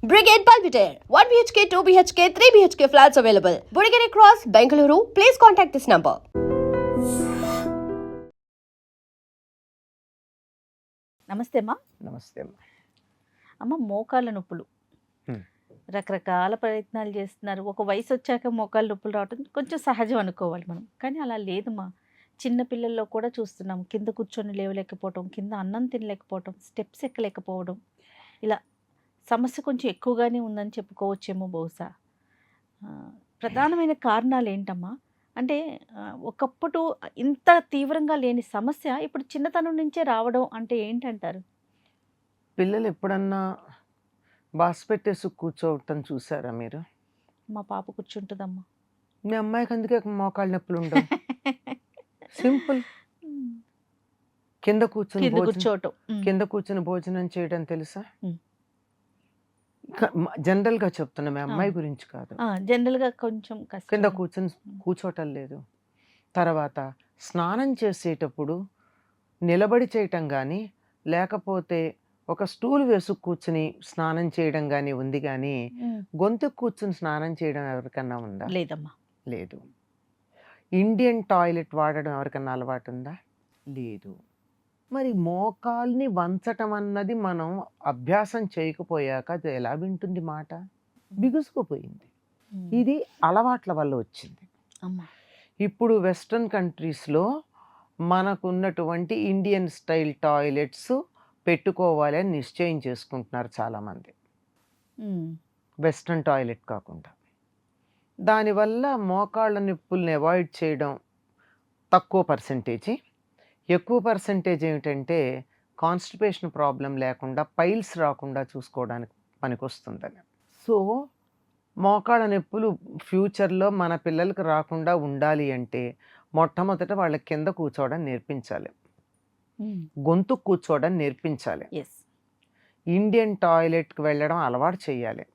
Brigade Palpitaire, 1 BHK, 2 BHK, 3 BHK flats available. Burigere Cross, Bengaluru. Please contact this number. నమస్తే అమ్మా. నమస్తే అమ్మా. అమ్మ, మోకాళ్ళ నొప్పులు రకరకాల ప్రయత్నాలు చేస్తున్నారు. ఒక వయసు వచ్చాక మోకాళ్ళ నొప్పులు రావటం కొంచెం సహజం అనుకోవాలి మనం, కానీ అలా లేదమ్మా. చిన్న పిల్లల్లో కూడా చూస్తున్నాం, కింద కూర్చొని లేవలేకపోవడం, కింద అన్నం తినలేకపోవడం, స్టెప్స్ ఎక్కలేకపోవడం, ఇలా సమస్య కొంచెం ఎక్కువగానే ఉందని చెప్పుకోవచ్చేమో బహుశా. ప్రధానమైన కారణాలు ఏంటమ్మా? అంటే ఒకప్పుడు ఇంత తీవ్రంగా లేని సమస్య ఇప్పుడు చిన్నతనం నుంచే రావడం అంటే ఏంటంటారు? పిల్లలు ఎప్పుడన్నా బాస్ పెట్టేసి కూర్చోవటం చూసారా మీరు? మా పాప కూర్చుంటుందమ్మా. మీ అమ్మాయికి అందుకే మోకాళ్ళ నొప్పులు ఉండవు. సింపుల్. కింద కూర్చొని భోజనం చేయడం తెలుసా? జనరల్ గా చెప్తున్నా, మీ అమ్మాయి గురించి కాదు. జనరల్ గా కొంచెం కింద కూర్చోటం లేదు. తర్వాత స్నానం చేసేటప్పుడు నిలబడి చేయటం కానీ, లేకపోతే ఒక స్టూల్ వేసు కూర్చుని స్నానం చేయడం కానీ ఉంది, కానీ గొంతు కూర్చుని స్నానం చేయడం ఎవరికన్నా ఉందా? లేదమ్మా. లేదు. ఇండియన్ టాయిలెట్ వాడడం ఎవరికన్నా అలవాటు ఉందా? లేదు. మరి మోకాల్ని వంచటం అన్నది మనం అభ్యాసం చేయకపోయాక అది ఎలా వింటుంది మాట? బిగుసుకుపోయింది. ఇది అలవాట్ల వల్ల వచ్చింది. ఇప్పుడు వెస్ట్రన్ కంట్రీస్లో మనకున్నటువంటి ఇండియన్ స్టైల్ టాయిలెట్స్ పెట్టుకోవాలి అని నిశ్చయం చేసుకుంటున్నారు చాలామంది, వెస్ట్రన్ టాయిలెట్ కాకుండా. దానివల్ల మోకాళ్ళ నొప్పుల్ని అవాయిడ్ చేయడం తక్కువ పర్సెంటేజీ. ఎక్కువ పర్సెంటేజ్ ఏమిటంటే కాన్స్టిపేషన్ ప్రాబ్లం లేకుండా, పైల్స్ రాకుండా చూసుకోవడానికి పనికొస్తుందని. సో మోకాళ్ళ నొప్పులు ఫ్యూచర్లో మన పిల్లలకు రాకుండా ఉండాలి అంటే మొట్టమొదట వాళ్ళకి కింద కూర్చోవడం నేర్పించాలి, గొంతు కూర్చోవడం నేర్పించాలి, ఇండియన్ టాయిలెట్కి వెళ్ళడం అలవాటు చేయాలి.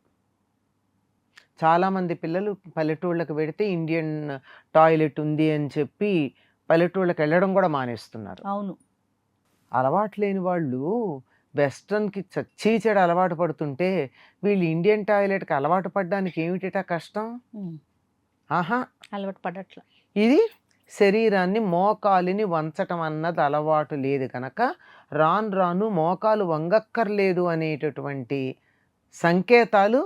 చాలామంది పిల్లలు పల్లెటూళ్ళకి వెడితే ఇండియన్ టాయిలెట్ ఉంది అని చెప్పి పల్లెటూళ్ళకి వెళ్ళడం కూడా మానేస్తున్నారు. అవును. అలవాటు లేని వాళ్ళు వెస్ట్రన్కి చచ్చీచెడు అలవాటు పడుతుంటే వీళ్ళు ఇండియన్ టాయిలెట్కి అలవాటు పడడానికి ఏమిటా కష్టం? అలవాటు పడట్ల. ఇది శరీరాన్ని, మోకాలిని వంచటం అన్నది అలవాటు లేదు కనుక రాను రాను మోకాలు వంగక్కర్లేదు అనేటటువంటి సంకేతాలు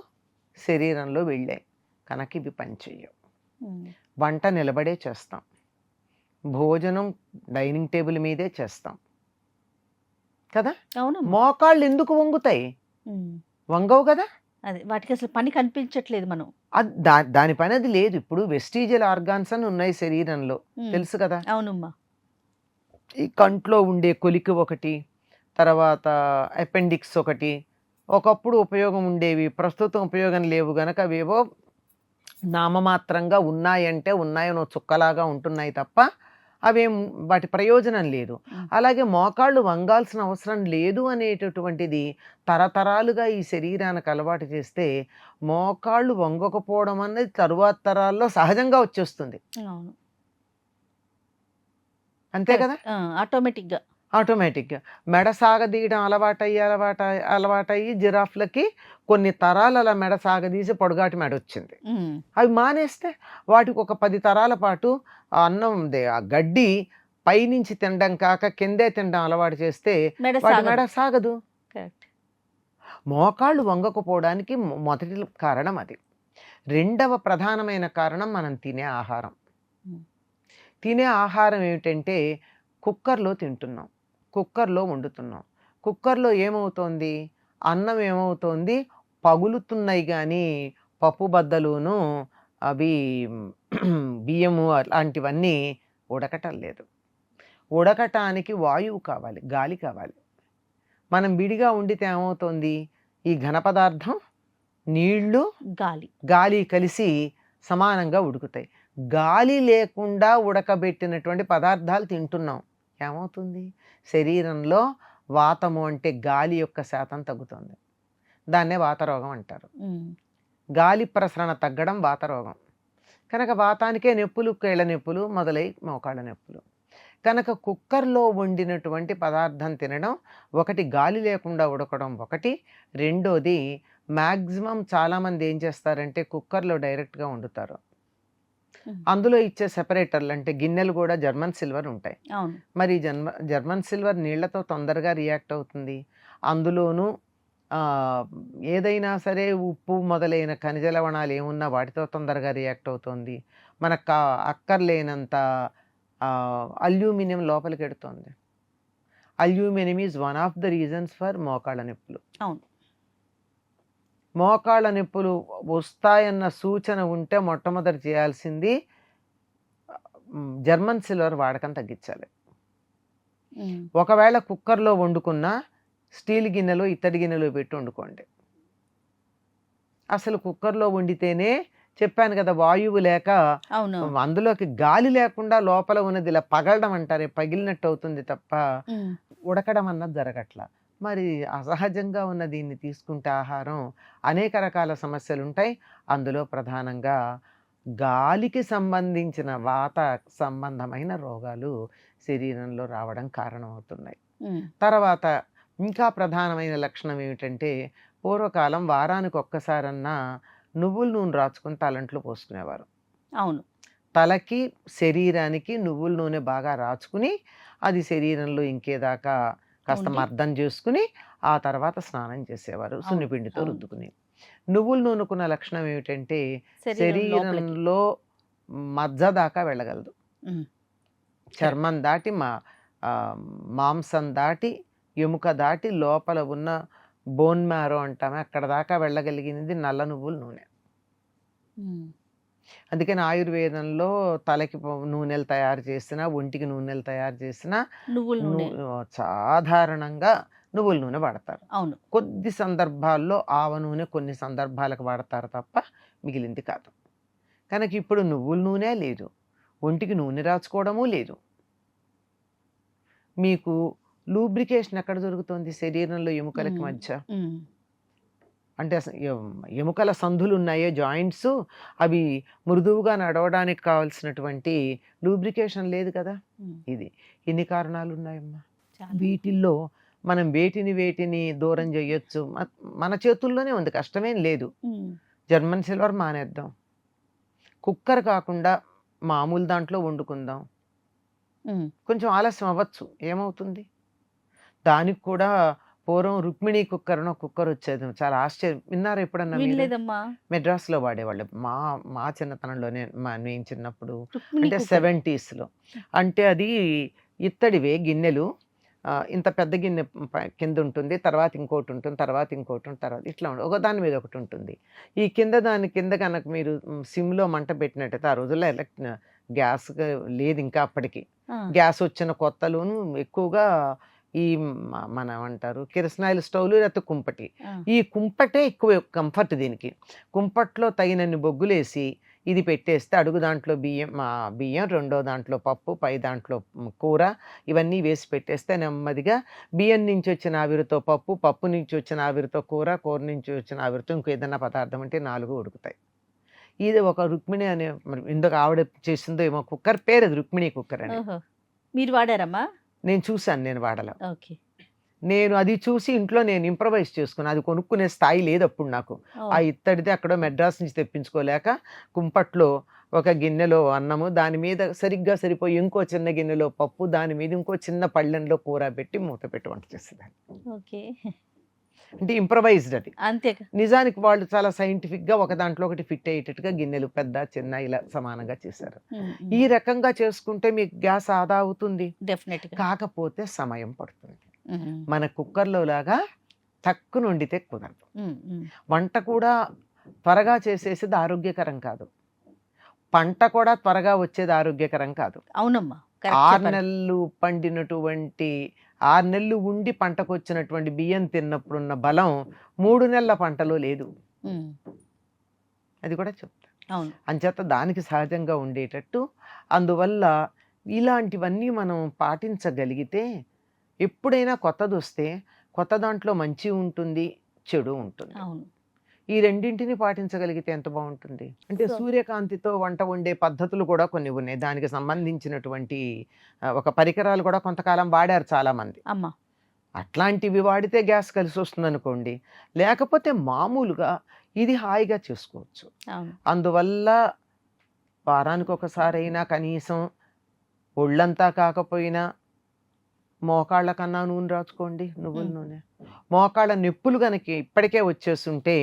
శరీరంలో వెళ్ళాయి కనుక ఇవి పనిచేయవు. వంట నిలబడే చేస్తాం, భోజనం డైనింగ్ టేబుల్ మీదే చేస్తాం కదా. మోకాళ్ళు ఎందుకు వంగుతాయి? వంగవు కదా. అదే వాటికి అసలు పని కనిపించట్లేదు. మనం దాని పని అది లేదు. ఇప్పుడు వెస్టిజియల్ ఆర్గాన్స్ అని ఉన్నాయి శరీరంలో, తెలుసు కదా. అవునమ్మా. ఈ కంట్లో ఉండే కొలికి ఒకటి, తర్వాత అపెండిక్స్ ఒకటి, ఒకప్పుడు ఉపయోగం ఉండేవి, ప్రస్తుతం ఉపయోగం లేవు గనక అవేవో నామమాత్రంగా ఉన్నాయంటే ఉన్నాయనో చుక్కలాగా ఉంటున్నాయి తప్ప అవేం వాటి ప్రయోజనం లేదు. అలాగే మోకాళ్ళు వంగాల్సిన అవసరం లేదు అనేటటువంటిది తరతరాలుగా ఈ శరీరానికి అలవాటు చేస్తే మోకాళ్ళు వంగకపోవడం అనేది తరువాత తరాల్లో సహజంగా వచ్చేస్తుంది. అంతే కదా. ఆటోమేటిక్గా మెడ సాగదీయడం అలవాటయ్యి జిరాఫ్లకి కొన్ని తరాలు అలా మెడ సాగదీసి పొడుగాటి మెడ వచ్చింది. అవి మానేస్తే వాటికి ఒక 10 తరాల పాటు అన్నం ఆ గడ్డి పైనుంచి తినడం కాక కిందే తినడం అలవాటు చేస్తే వాటి మెడ సాగదు. మోకాళ్ళు వంగకపోవడానికి మొదటి కారణం అది. రెండవ ప్రధానమైన కారణం మనం తినే ఆహారం. తినే ఆహారం ఏమిటంటే కుక్కర్లో తింటున్నాం, కుక్కర్లో వండుతున్నాం. కుక్కర్లో ఏమవుతోంది? అన్నం ఏమవుతోంది? పగులుతున్నాయి, కానీ పప్పు బద్దలును అవి బియ్యము అలాంటివన్నీ ఉడకటం లేదు. ఉడకటానికి వాయువు కావాలి, గాలి కావాలి. మనం విడిగా వండితే ఏమవుతోంది? ఈ ఘన పదార్థం, నీళ్లు, గాలి కలిసి సమానంగా ఉడుకుతాయి. గాలి లేకుండా ఉడకబెట్టినటువంటి పదార్థాలు తింటున్నాం, ఏమవుతుంది? శరీరంలో వాతము అంటే గాలి యొక్క శాతం తగ్గుతుంది. దాన్నే వాతరోగం అంటారు. గాలి ప్రసరణ తగ్గడం వాతరోగం. కనుక వాతానికే నొప్పులు, కీళ్ళ నొప్పులు మొదలై మోకాళ్ళ నొప్పులు. కనుక కుక్కర్లో వండినటువంటి పదార్థం తినడం ఒకటి, గాలి లేకుండా ఉడకడం ఒకటి, రెండోది మ్యాక్సిమం చాలామంది ఏం చేస్తారంటే కుక్కర్లో డైరెక్ట్గా వండుతారు. ఉమ్. అందులో ఇచ్చే సెపరేటర్లు అంటే గిన్నెలు కూడా జర్మన్ సిల్వర్ ఉంటాయి. అవును. మరి జర్మన్ సిల్వర్ నీళ్లతో తొందరగా రియాక్ట్ అవుతుంది. అందులోనూ ఏదైనా సరే ఉప్పు మొదలైన ఖనిజ లవణాలు ఏమున్నా వాటితో తొందరగా రియాక్ట్ అవుతుంది. మనకు అక్కర్లేనంత అల్యూమినియం లోపలికి ఎడుతుంది. Aluminium is one of the reasons for మోకాళ్ళ నొప్పులు. అవును. మోకాళ్ళ నొప్పులు వస్తాయన్న సూచన ఉంటే మొట్టమొదటి చేయాల్సింది జర్మన్ సిల్వర్ వాడకం తగ్గించాలి. ఉమ్. ఒకవేళ కుక్కర్లో వండుకున్న స్టీల్ గిన్నెలో ఇత్తడి గిన్నెలో పెట్టి వండుకోండి. అసలు కుక్కర్లో వండితేనే చెప్పాను కదా, వాయువు లేక అవును. అందులోకి గాలి లేకుండా లోపల ఉన్నది ఇలా పగలడం అంటారే, పగిలినట్టు అవుతుంది తప్ప ఉమ్. ఉడకడం అన్నది జరగట్లా. మరి అసహజంగా ఉన్న దీన్ని తీసుకుంటే ఆహారం అనేక రకాల సమస్యలు ఉంటాయి. అందులో ప్రధానంగా గాలికి సంబంధించిన వాత సంబంధమైన రోగాలు శరీరంలో రావడం కారణమవుతున్నాయి. ఉమ్. తర్వాత ఇంకా ప్రధానమైన లక్షణం ఏమిటంటే, పూర్వకాలం వారానికి ఒక్కసారన్నా నువ్వుల నూనె రాచుకుని తలంట్లో పోసుకునేవారు. అవును. తలకి శరీరానికి నువ్వుల నూనె బాగా రాచుకుని అది శరీరంలో ఇంకేదాకా కాస్త ఉండి. మర్దం చేసుకుని ఆ తర్వాత స్నానం చేసేవారు సున్నిపిండితో అవును. రుద్దుకుని. నువ్వుల నూనెకున్న లక్షణం ఏమిటంటే శరీరం లోపలికి. శరీరంలో మజ్జ దాకా వెళ్ళగలదు. ఉమ్. చర్మం దాటి మాంసం దాటి ఎముక దాటి లోపల ఉన్న బోన్ మ్యారో అంటామే అక్కడ దాకా వెళ్ళగలిగినది నల్ల నువ్వుల నూనె. ఉమ్. అందుకని ఆయుర్వేదంలో తలకి నూనెలు తయారు చేసిన, ఒంటికి నూనెలు తయారు చేసిన నువ్వుల నూనె. సాధారణంగా నువ్వుల నూనె వాడతారు. అవును. కొద్ది సందర్భాల్లో ఆవ నూనె కొన్ని సందర్భాలకు వాడతారు తప్ప మిగిలింది కాదు. కనుక ఇప్పుడు నువ్వుల నూనె లేదు, ఒంటికి నూనె రాచుకోవడము లేదు. మీకు లూబ్రికేషన్ ఎక్కడ దొరుకుతుంది? శరీరంలో ఎముకలకి ఉమ్. మధ్య. ఉమ్. అంటే ఎముకల సందులు ఉన్నాయో జాయింట్స్, అవి మృదువుగా నడవడానికి కావాల్సినటువంటి లూబ్రికేషన్ లేదు కదా. ఉమ్. ఇది ఇన్ని కారణాలు ఉన్నాయమ్మా. చాలా. వీటిల్లో మనం వేటిని దూరం చేయొచ్చు, మన చేతుల్లోనే ఉంది, కష్టమేం లేదు. ఉమ్. జర్మన్ సిల్వర్ మానేద్దాం, కుక్కర్ కాకుండా మామూలు దాంట్లో వండుకుందాం. ఉమ్. కొంచెం ఆలస్యం అవ్వచ్చు, ఏమవుతుంది? దానికి కూడా పూర్వం రుక్మిణి కుక్కర్ అని ఒక కుక్కర్ వచ్చేది, చాలా ఆశ్చర్యం. విన్నారా ఎప్పుడన్నా మీరు? వినలేదమ్మా. మెడ్రాస్లో వాడేవాళ్ళు మా చిన్నతనంలోనే, నేను చిన్నప్పుడు రుక్మిణి అంటే కుక్కర్. 70s. అంటే అది ఇత్తడివే గిన్నెలు, ఇంత పెద్ద గిన్నె కింద ఉంటుంది, తర్వాత ఇంకోటి ఉంటుంది, తర్వాత ఇంకోటి ఉంటుంది, తర్వాత ఇట్లా ఉంటుంది, ఒక దాని మీద ఒకటి ఉంటుంది. ఈ దాని కింద కనుక మీరు సిమ్లో మంట పెట్టినట్టయితే, ఆ రోజుల్లో గ్యాస్ లేదు ఇంకా అప్పటికి. ఆ. గ్యాస్ వచ్చిన కొత్తలోను ఎక్కువగా ఈ మన ఏమంటారు కిరసనాయిల్ స్టవ్లు, లేకపోతే కుంపటి. ఆ. ఈ కుంపటే ఎక్కువ కంఫర్ట్ దీనికి. కుంపట్లో తగినన్ని బొగ్గులేసి ఇది పెట్టేస్తే అడుగు దాంట్లో బియ్యం, రెండో దాంట్లో పప్పు, పై దాంట్లో కూర, ఇవన్నీ వేసి పెట్టేస్తే నెమ్మదిగా బియ్యం నుంచి వచ్చిన ఆవిరితో పప్పు నుంచి వచ్చిన ఆవిరితో కూర నుంచి వచ్చిన ఆవిరితో ఇంకో ఏదైనా పదార్థం అంటే 4 ఉడుకుతాయి. ఇది ఒక రుక్మిణి అనే, మరి ఇందుకు ఆవిడ చేసిందో ఏమో కుక్కర్ పేరు, అది రుక్మిణి కుక్కర్ అని. ఓహో. మీరు వాడారమ్మా? నేను చూశాను, నేను వాడలా. ఓకే. నేను అది చూసి ఇంట్లో నేను ఇంప్రవైజ్ చేసుకున్నాను. అది కొనుక్కునే స్థాయి లేదు అప్పుడు నాకు. ఓ. ఆ ఇత్తడిది అక్కడ మెడ్రాస్ నుంచి తెప్పించుకోలేక కుంపట్లో ఒక గిన్నెలో అన్నము, దాని మీద సరిగ్గా సరిపోయి ఇంకో చిన్న గిన్నెలో పప్పు, దాని మీద ఇంకో చిన్న పళ్ళెంలో కూర పెట్టి మూత పెట్టి వంట చేసేదాన్ని. ఓకే. అంటే ఇంప్రవైజ్డ్ అది. అంతే. నిజానికి వాళ్ళు చాలా సైంటిఫిక్గా ఒక దాంట్లో ఒకటి ఫిట్ అయ్యేటట్టుగా గిన్నెలు పెద్ద చిన్న ఇలా సమానంగా చేశారు. ఈ రకంగా చేసుకుంటే మీకు గ్యాస్ ఆదా అవుతుంది, డెఫినెట్ గా. కాకపోతే సమయం పడుతుంది. మన కుక్కర్లో లాగా తక్కువ వండితే కుదరదు. వంట కూడా త్వరగా చేసేసేది ఆరోగ్యకరం కాదు, పంట కూడా త్వరగా వచ్చేది ఆరోగ్యకరం కాదు. అవునమ్మా. 6 నెలలు పండినటువంటి 6 నెలలు ఉండి పంటకు వచ్చినటువంటి బియ్యం తిన్నప్పుడున్న బలం 3 నెలల పంటలో లేదు. అది కూడా చెప్తా. అవును. అంచేత దానికి సహజంగా ఉండేటట్టు, అందువల్ల ఇలాంటివన్నీ మనం పాటించగలిగితే ఎప్పుడైనా కొత్తది వస్తే కొత్త దాంట్లో మంచి ఉంటుంది, చెడు ఉంటుంది. అవును. ఈ రెండింటిని పాటించగలిగితే ఎంత బాగుంటుంది. అంటే సూర్యకాంతితో వంట వండే పద్ధతులు కూడా కొన్ని ఉన్నాయి, దానికి సంబంధించినటువంటి ఒక పరికరాలు కూడా కొంతకాలం వాడారు చాలా మంది. అమ్మా. అట్లాంటివి వాడితే గ్యాస్ కలిసి వస్తుంది అనుకోండి. లేకపోతే మామూలుగా ఇది హాయిగా చేసుకోవచ్చు. అవును. అందువల్ల వారానికి ఒకసారైనా కనీసం ఒళ్ళంతా కాకపోయినా మోకాళ్ళ కన్నా నూనె రాసుకోండి, నువ్వుల నూనె. మోకాళ్ళ నొప్పులు కనుక ఇప్పటికే వచ్చేస్తుంటే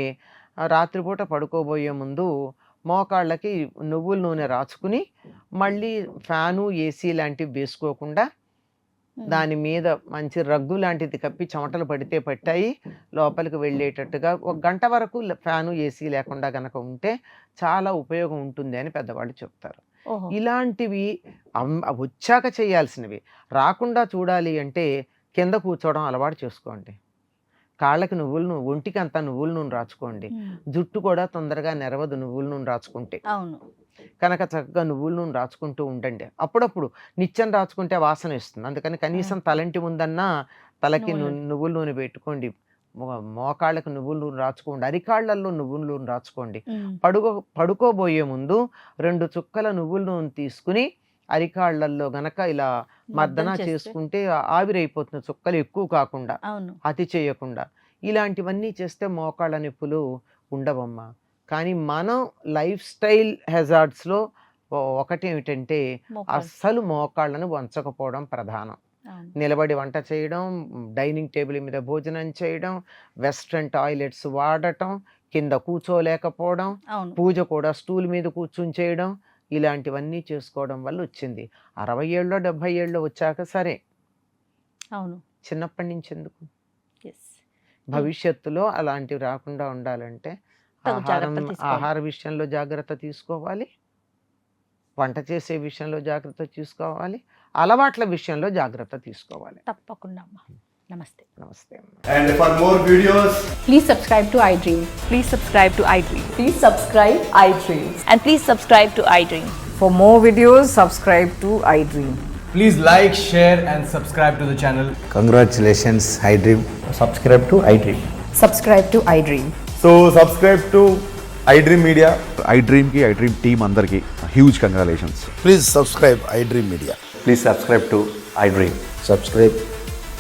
రాత్రిపూట పడుకోబోయే ముందు మోకాళ్ళకి నువ్వుల నూనె రాసుకుని మళ్ళీ ఫ్యాను ఏసీ లాంటివి వేసుకోకుండా దాని మీద మంచి రగ్గు లాంటిది కప్పి చెమటలు పడితే పట్టాయి లోపలికి వెళ్ళేటట్టుగా 1 గంట వరకు ఫ్యాను ఏసీ లేకుండా కనుక ఉంటే చాలా ఉపయోగం ఉంటుంది అని పెద్దవాళ్ళు చెప్తారు. ఓహో. ఇలాంటివి వచ్చాక చేయాల్సినవి. రాకుండా చూడాలి అంటే కింద కూర్చోవడం అలవాటు చేసుకోండి. కాళ్ళకి ఒంటికి అంతా నువ్వుల నూనె రాసుకోండి. జుట్టు కూడా తొందరగా నెరవదు నువ్వుల నూనె రాసుకుంటే. అవును. కనుక చక్కగా నువ్వుల నూనె రాసుకుంటూ ఉండండి. అప్పుడప్పుడు నిత్యం రాసుకుంటే వాసన ఇస్తుంది. అందుకని కనీసం తలంటి ముందన్నా తలకి నువ్వుల నూనె పెట్టుకోండి. మోకాళ్ళకి నువ్వుల నూనె రాసుకోండి. అరికాళ్ళల్లో నువ్వుల నూనె రాసుకోండి. పడుకోబోయే ముందు 2 చుక్కల నువ్వుల నూనె తీసుకుని అరికాళ్ళల్లో గనక ఇలా మర్దన చేసుకుంటే ఆవిరైపోతుంది, చుక్కలు ఎక్కువ కాకుండా, అవును. అతి చేయకుండా. ఇలాంటివన్నీ చేస్తే మోకాళ్ళ నొప్పులు ఉండవమ్మా. కానీ మనం లైఫ్ స్టైల్ హెజార్డ్స్లో ఒకటి ఏమిటంటే అస్సలు మోకాళ్ళను వంచకపోవడం ప్రధానం. నిలబడి వంట చేయడం, డైనింగ్ టేబుల్ మీద భోజనం చేయడం, వెస్ట్రన్ టాయిలెట్స్ వాడటం, కింద కూర్చోలేకపోవడం, పూజ కూడా స్టూల్ మీద కూర్చుని చేయడం, ఇలాంటివన్నీ చేసుకోవడం వల్ల వచ్చింది. 60 ఏళ్ళో 70 ఏళ్ళో వచ్చాక సరే, అవును, చిన్నప్పటి నుంచి ఎందుకు? భవిష్యత్తులో అలాంటివి రాకుండా ఉండాలంటే ఆహార విషయంలో జాగ్రత్త తీసుకోవాలి, వంట చేసే విషయంలో జాగ్రత్త తీసుకోవాలి, అలవాట్ల విషయంలో జాగ్రత్త తీసుకోవాలి. తప్పకుండా అమ్మా. నమస్తే. నమస్తే. And for more videos, Please subscribe to iDream. Please subscribe to iDream. Please subscribe iDream. And please subscribe to iDream. For more videos, subscribe to iDream. please like, share and subscribe to the channel. Congratulations, iDream. Subscribe to iDream. Subscribe to iDream. So subscribe to iDream Media. iDream ki iDream team andarki huge congratulations. Please subscribe iDream Media. Please subscribe to iDream. Subscribe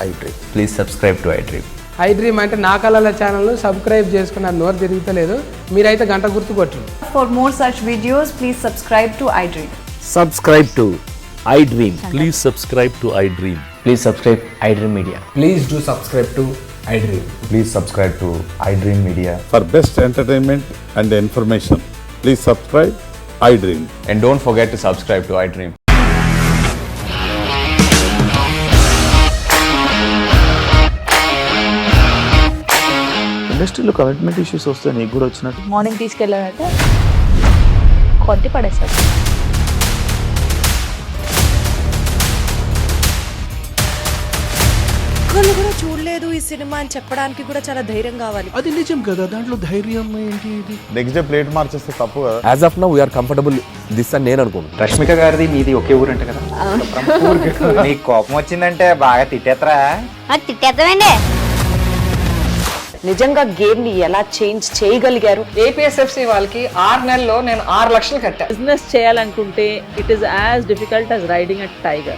iDream. Please subscribe to iDream. iDream అంటే నా కళల ఛానల్ను subscribe చేసుకున్న నోరు తిరుగుతలేదు, మీరైతే గంట గుర్తు కొట్టండి. For more such videos, please subscribe to iDream. Subscribe to iDream. Please subscribe to iDream. Please subscribe iDream Media. Please do subscribe to iDream. Please subscribe to iDream Media. For best entertainment and information, please subscribe iDream. And don't forget to subscribe to iDream. ఇండస్ట్రీలో commitment issues వస్తే నీకు కూడా వచ్చినట్టు morning తీసుకెళ్ళాలంటే కొట్టి పడేస్తారు. ఒక్కళ్ళు కూడా చూడలేదు ఈ సినిమా అని చెప్పడానికి కూడా చాలా ధైర్యం కావాలి. అది నిజం కదా, దాంట్లో ధైర్యం ఏంటి? నెక్స్ట్ డే ప్లేట్ మార్చేస్తే తప్పు కదా. As of now we are comfortable this అని నేను అనుకుంటున్నాను. రష్మిక గారిది మీది ఒకే ఊరు అంట కదా. నీకు కోపం వచ్చిందంటే బాగా తిట్టేత్తరా? తిట్టేద్దామండి. నిజంగా గేమ్ ని ఎలా చేంజ్ చేయగలిగారు? ఏపీఎస్ఎఫ్సి వాళ్ళకి 6 నెలల్లో నేను 6 లక్షలు కట్టా. బిజినెస్ చేయాలనుకుంటే it is as difficult as riding a tiger.